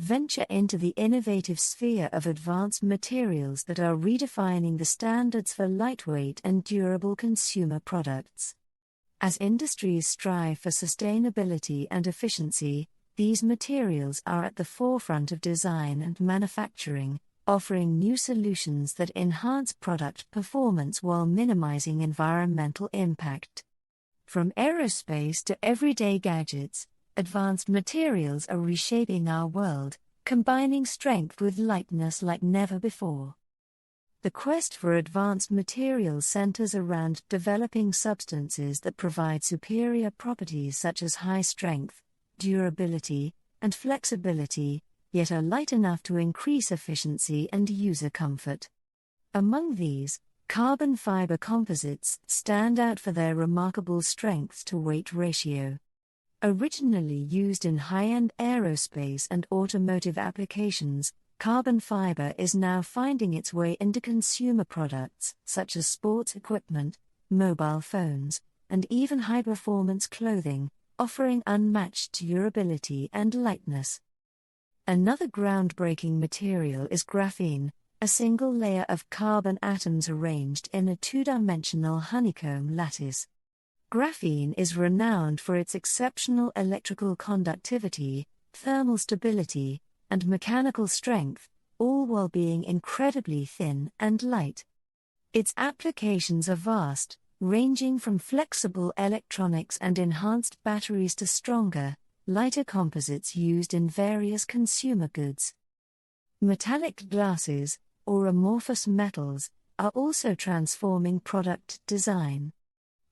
venture into the innovative sphere of advanced materials that are redefining the standards for lightweight and durable consumer products. As industries strive for sustainability and efficiency, these materials are at the forefront of design and manufacturing, offering new solutions that enhance product performance while minimizing environmental impact. From aerospace to everyday gadgets, advanced materials are reshaping our world, combining strength with lightness like never before. The quest for advanced materials centers around developing substances that provide superior properties such as high strength, durability, and flexibility, yet are light enough to increase efficiency and user comfort. Among these, carbon fiber composites stand out for their remarkable strength-to-weight ratio. Originally used in high-end aerospace and automotive applications, carbon fiber is now finding its way into consumer products such as sports equipment, mobile phones, and even high-performance clothing, offering unmatched durability and lightness. Another groundbreaking material is graphene, a single layer of carbon atoms arranged in a two-dimensional honeycomb lattice. Graphene is renowned for its exceptional electrical conductivity, thermal stability, and mechanical strength, all while being incredibly thin and light. Its applications are vast, ranging from flexible electronics and enhanced batteries to stronger, lighter composites used in various consumer goods. Metallic glasses, or amorphous metals, are also transforming product design.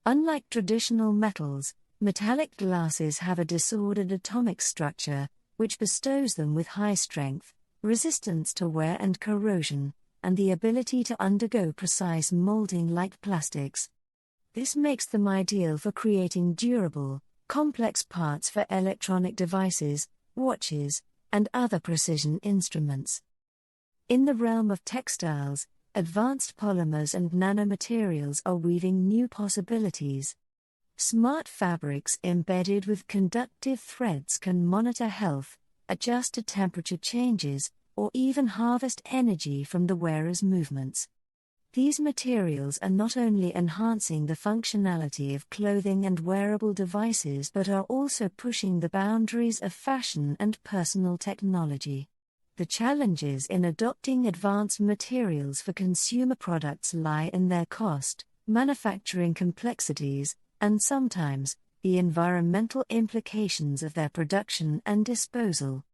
Unlike traditional metals, metallic glasses have a disordered atomic structure, which bestows them with high strength, resistance to wear and corrosion, and the ability to undergo precise molding like plastics. This makes them ideal for creating durable, complex parts for electronic devices, watches, and other precision instruments. In the realm of textiles, advanced polymers and nanomaterials are weaving new possibilities. Smart fabrics embedded with conductive threads can monitor health, adjust to temperature changes, or even harvest energy from the wearer's movements. These materials are not only enhancing the functionality of clothing and wearable devices but are also pushing the boundaries of fashion and personal technology. The challenges in adopting advanced materials for consumer products lie in their cost, manufacturing complexities, and sometimes, the environmental implications of their production and disposal.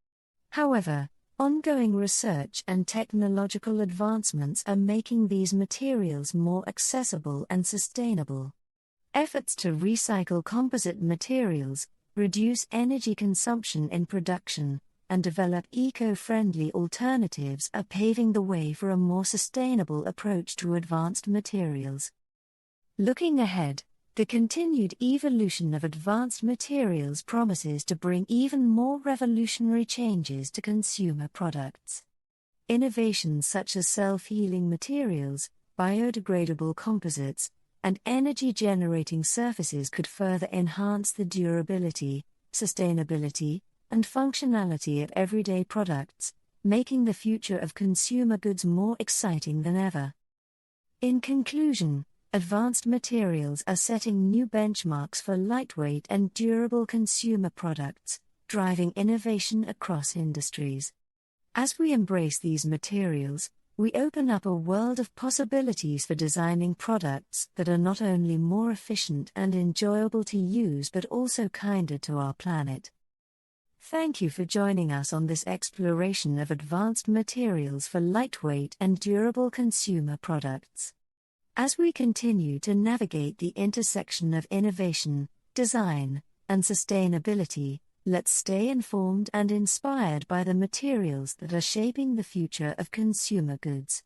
However, ongoing research and technological advancements are making these materials more accessible and sustainable. Efforts to recycle composite materials, reduce energy consumption in production, and develop eco-friendly alternatives are paving the way for a more sustainable approach to advanced materials. Looking ahead, the continued evolution of advanced materials promises to bring even more revolutionary changes to consumer products. Innovations such as self-healing materials, biodegradable composites, and energy-generating surfaces could further enhance the durability, sustainability, and functionality of everyday products, making the future of consumer goods more exciting than ever. In conclusion, advanced materials are setting new benchmarks for lightweight and durable consumer products, driving innovation across industries. As we embrace these materials, we open up a world of possibilities for designing products that are not only more efficient and enjoyable to use but also kinder to our planet. Thank you for joining us on this exploration of advanced materials for lightweight and durable consumer products. As we continue to navigate the intersection of innovation, design, and sustainability, let's stay informed and inspired by the materials that are shaping the future of consumer goods.